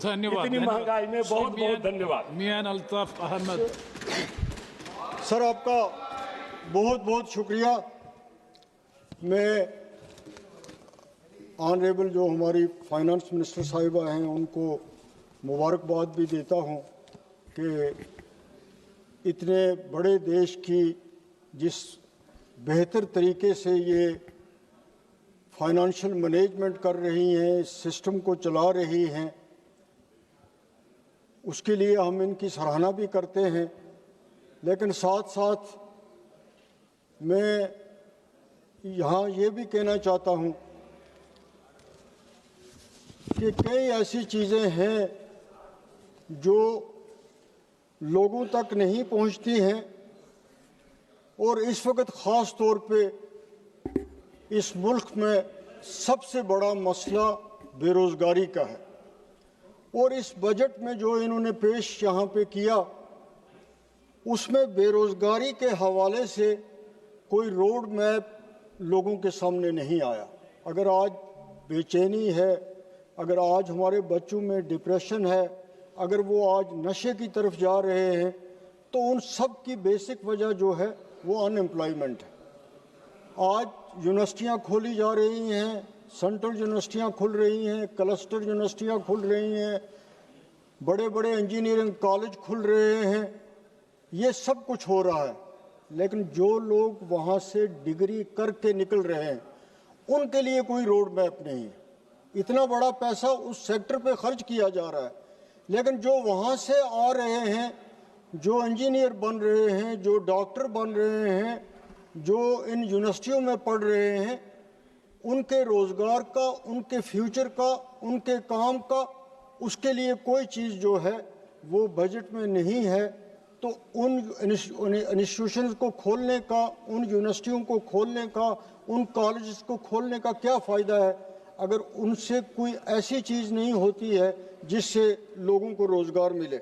धन्यवाद। इतनी महंगाई में बहुत बहुत धन्यवाद। मियां अल्ताफ अहमद। सर आपका बहुत बहुत शुक्रिया। मैं ऑनरेबल जो हमारी फाइनेंस मिनिस्टर साहिबा हैं उनको मुबारकबाद भी देता हूं कि इतने बड़े देश की जिस बेहतर तरीके से ये फाइनेंशियल मैनेजमेंट कर रही हैं, सिस्टम को चला रही हैं, उसके लिए हम इनकी सराहना भी करते हैं। लेकिन साथ साथ मैं यहाँ ये भी कहना चाहता हूँ कि कई ऐसी चीज़ें हैं जो लोगों तक नहीं पहुँचती हैं और इस वक्त ख़ास तौर पे इस मुल्क में सबसे बड़ा मसला बेरोज़गारी का है। और इस बजट में जो इन्होंने पेश यहाँ पे किया उसमें बेरोज़गारी के हवाले से कोई रोड मैप लोगों के सामने नहीं आया। अगर आज बेचैनी है, अगर आज हमारे बच्चों में डिप्रेशन है, अगर वो आज नशे की तरफ जा रहे हैं, तो उन सब की बेसिक वजह जो है वो अनएम्प्लॉयमेंट है। आज यूनिवर्सिटियाँ खोली जा रही हैं, सेंट्रल यूनिवर्सिटियाँ खुल रही हैं, क्लस्टर यूनिवर्सिटियाँ खुल रही हैं, बड़े बड़े इंजीनियरिंग कॉलेज खुल रहे हैं, ये सब कुछ हो रहा है। लेकिन जो लोग वहाँ से डिग्री करके निकल रहे हैं उनके लिए कोई रोड मैप नहीं है। इतना बड़ा पैसा उस सेक्टर पे खर्च किया जा रहा है, लेकिन जो वहाँ से आ रहे हैं, जो इंजीनियर बन रहे हैं, जो डॉक्टर बन रहे हैं, जो इन यूनिवर्सिटियों में पढ़ रहे हैं, उनके रोज़गार का, उनके फ्यूचर का, उनके काम का, उसके लिए कोई चीज़ जो है वो बजट में नहीं है। तो उन इंस्टीट्यूशंस को खोलने का, उन यूनिवर्सिटियों को खोलने का, उन कॉलेजेस को खोलने का क्या फ़ायदा है अगर उनसे कोई ऐसी चीज़ नहीं होती है जिससे लोगों को रोज़गार मिले।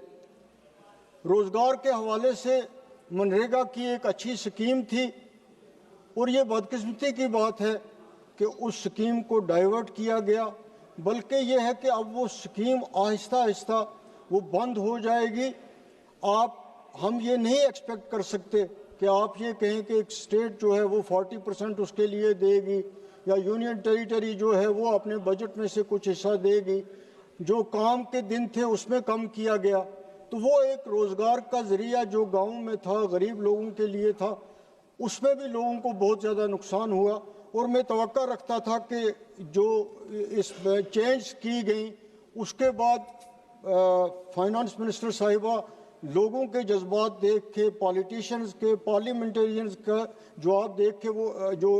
रोज़गार के हवाले से मनरेगा की एक अच्छी स्कीम थी और ये बदकिस्मती की बात है कि उस स्कीम को डाइवर्ट किया गया, बल्कि ये है कि अब वो स्कीम आहिस्ता आहिस्ता वो बंद हो जाएगी। हम ये नहीं एक्सपेक्ट कर सकते कि आप ये कहें कि एक स्टेट जो है वो 40% उसके लिए देगी या यूनियन टेरिटरी जो है वो अपने बजट में से कुछ हिस्सा देगी। जो काम के दिन थे उसमें कम किया गया, तो वो एक रोज़गार का ज़रिया जो गाँव में था, गरीब लोगों के लिए था, उसमें भी लोगों को बहुत ज़्यादा नुकसान हुआ। और मैं तवक्का रखता था कि जो इस चेंज की गई उसके बाद फाइनेंस मिनिस्टर साहिबा लोगों के जज्बात देख के, पॉलिटिशियंस के, पार्लियामेंटेरियंस का जवाब देख के, वो जो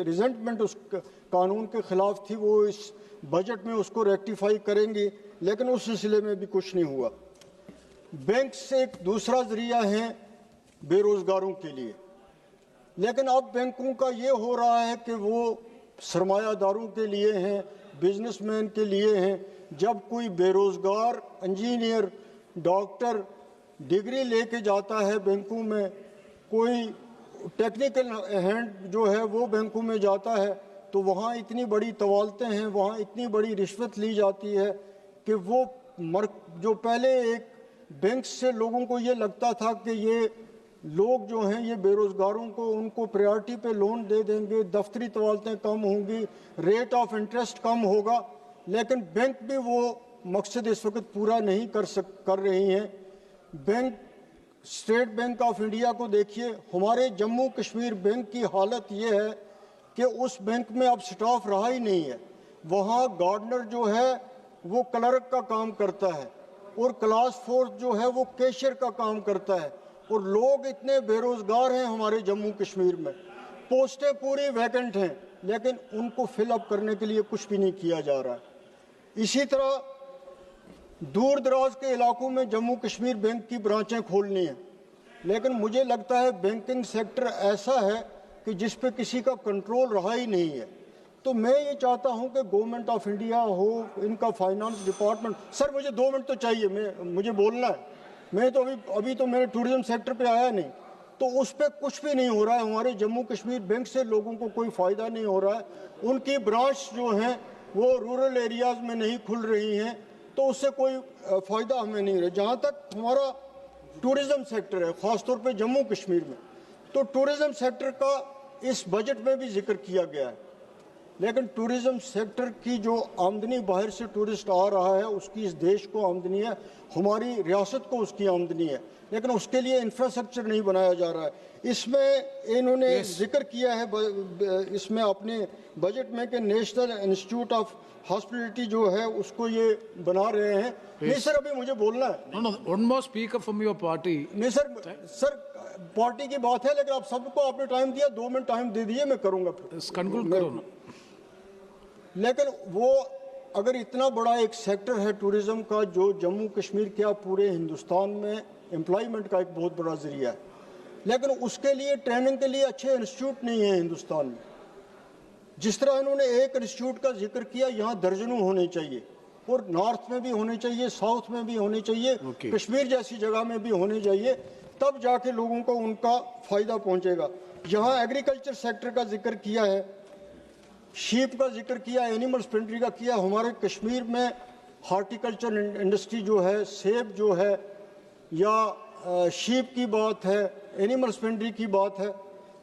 रिजेंटमेंट उस कानून के ख़िलाफ़ थी वो इस बजट में उसको रेक्टिफाई करेंगी, लेकिन उस सिलसिले में भी कुछ नहीं हुआ। बैंक से एक दूसरा ज़रिया है बेरोज़गारों के लिए, लेकिन अब बैंकों का ये हो रहा है कि वो सरमायादारों के लिए हैं, बिजनेसमैन के लिए हैं। जब कोई बेरोज़गार इंजीनियर, डॉक्टर डिग्री लेके जाता है बैंकों में, कोई टेक्निकल हैंड जो है वो बैंकों में जाता है, तो वहाँ इतनी बड़ी तवालतें हैं, वहाँ इतनी बड़ी रिश्वत ली जाती है कि वो जो पहले एक बैंक से लोगों को ये लगता था कि ये लोग जो हैं ये बेरोज़गारों को उनको प्रायोरिटी पे लोन दे देंगे, दफ्तरी तवालतें कम होंगी, रेट ऑफ इंटरेस्ट कम होगा, लेकिन बैंक भी वो मकसद इस वक्त पूरा नहीं कर रही हैं। Bank, state bank of India को देखिए, हमारे जम्मू कश्मीर बैंक की हालत ये है कि उस बैंक में अब स्टाफ रहा ही नहीं है। वहाँ गार्डनर जो है वो क्लर्क का काम करता है और क्लास फोर्स जो है वो कैशियर का काम करता है, और लोग इतने बेरोज़गार हैं हमारे जम्मू कश्मीर में, पोस्टें पूरी वैकेंट हैं, लेकिन उनको फिलअप करने के लिए कुछ भी नहीं किया जा रहा है। इसी तरह दूर दराज के इलाकों में जम्मू कश्मीर बैंक की ब्रांचें खोलनी हैं, लेकिन मुझे लगता है बैंकिंग सेक्टर ऐसा है कि जिस पे किसी का कंट्रोल रहा ही नहीं है। तो मैं ये चाहता हूं कि गवर्नमेंट ऑफ इंडिया हो, इनका फाइनेंस डिपार्टमेंट, सर मुझे 2 मिनट तो चाहिए, मुझे बोलना है। मैं तो अभी तो मेरे टूरिज्म सेक्टर पे आया नहीं, तो उस पर कुछ भी नहीं हो रहा है। हमारे जम्मू कश्मीर बैंक से लोगों को कोई फ़ायदा नहीं हो रहा है। उनकी ब्रांच जो हैं वो रूरल एरियाज़ में नहीं खुल रही हैं, तो उससे कोई फायदा हमें नहीं रहा। जहाँ तक हमारा टूरिज्म सेक्टर है, ख़ासतौर पे जम्मू कश्मीर में, तो टूरिज्म सेक्टर का इस बजट में भी जिक्र किया गया है, लेकिन टूरिज्म सेक्टर की जो आमदनी बाहर से टूरिस्ट आ रहा है उसकी इस देश को आमदनी है, हमारी रियासत को उसकी आमदनी है, लेकिन उसके लिए इंफ्रास्ट्रक्चर नहीं बनाया जा रहा है। इसमें इन्होंने जिक्र किया है इसमें अपने बजट में कि नेशनल इंस्टीट्यूट ऑफ हॉस्पिटलिटी जो है उसको ये बना रहे हैं। नहीं सर, अभी मुझे बोलना है। No, one more speaker from your party. नहीं सर पार्टी की बात है, लेकिन आप सबको आपने टाइम दिया, 2 मिनट टाइम दे दिए, मैं करूंगा फिर। Conclude करो ना। लेकिन वो अगर इतना बड़ा एक सेक्टर है टूरिज्म का जो जम्मू कश्मीर क्या पूरे हिंदुस्तान में एम्प्लॉयमेंट का एक बहुत बड़ा जरिया है, लेकिन उसके लिए ट्रेनिंग के लिए अच्छे इंस्टीट्यूट नहीं है हिंदुस्तान में। जिस तरह इन्होंने एक इंस्टीट्यूट का जिक्र किया, यहाँ दर्जनों होने चाहिए, और नॉर्थ में भी होने चाहिए, साउथ में भी होने चाहिए, कश्मीर जैसी जगह में भी होने चाहिए, तब जाके लोगों को उनका फायदा पहुंचेगा। यहाँ एग्रीकल्चर सेक्टर का जिक्र किया है, शीप का जिक्र किया, एनिमल हस्बेंड्री का किया। हमारे कश्मीर में हार्टिकल्चर इंडस्ट्री जो है, सेब जो है, या शीप की बात है, एनिमल हस्बेंड्री की बात है,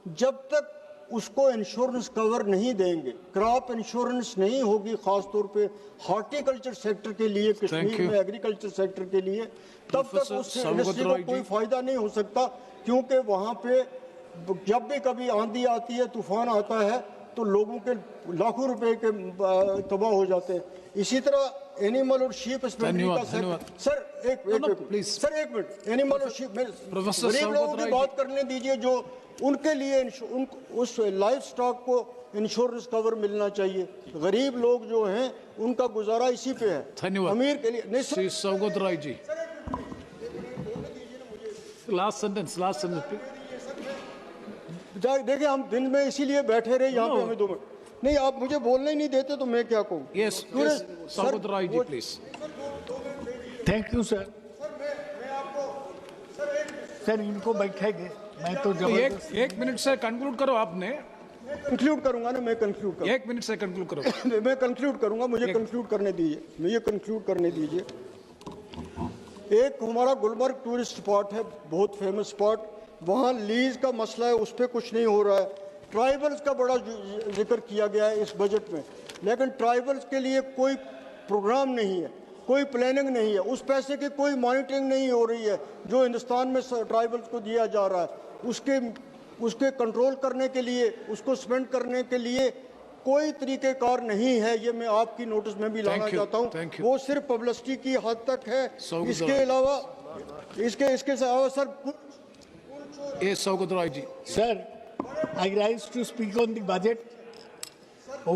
जब तक उसको इंश्योरेंस कवर नहीं देंगे, क्रॉप इंश्योरेंस नहीं होगी, खास तौर पे हार्टिकल्चर सेक्टर के लिए, कश्मीर में एग्रीकल्चर सेक्टर के लिए, तब तक उस इंडस्ट्री को कोई फायदा नहीं हो सकता, क्योंकि वहाँ पे जब भी कभी आंधी आती है, तूफान आता है, तो लोगों के लाखों रुपए के तबाह हो जाते हैं। इसी तरह एनिमल और शीप हस्बेंड्री का सेक्टर। सर एक मिनट, एनिमल और शीप, गरीब लोगों की बात करने दीजिए, जो उनके लिए उस लाइफ स्टॉक को इंश्योरेंस कवर मिलना चाहिए। गरीब लोग जो हैं उनका गुजारा इसी पे है, अमीर के लिए नहीं। श्री सौगत राय जी, लास्ट सेंटेंस देखिए, हम दिन में इसीलिए बैठे रहे यहाँ पे, हमें 2 मिनट नहीं, आप मुझे बोलने ही नहीं देते तो मैं क्या कहूँ। Yes, Saugata Roy ji please. Thank you sir. Sir इनको बैठेंगे, मैं तो एक मिनट से कंक्लूड करो। आपने कंक्लूड करूंगा ना, मैं कंक्लूड करूंगा। 1 मिनट से कंक्लूड करो। मैं कंक्लूड करूंगा, मुझे कंक्लूड करने दीजिए, एक हमारा गुलमर्ग टूरिस्ट स्पॉट है, बहुत फेमस स्पॉट, वहाँ लीज का मसला है, उस पर कुछ नहीं हो रहा है। ट्राइबल्स का बड़ा जिक्र किया गया है इस बजट में, लेकिन ट्राइबल्स के लिए कोई प्रोग्राम नहीं है, कोई प्लानिंग नहीं है, उस पैसे की कोई मॉनिटरिंग नहीं हो रही है जो हिंदुस्तान में ट्राइबल्स को दिया जा रहा है। उसके कंट्रोल करने के लिए, उसको स्पेंड करने के लिए कोई तरीक़ेकार नहीं है। ये मैं आपकी नोटिस में भी लाना चाहता हूँ। वो सिर्फ पब्लिसिटी की हद तक है, इसके अलावा sir Saugata Roy ji. Sir, I rise to speak on the budget.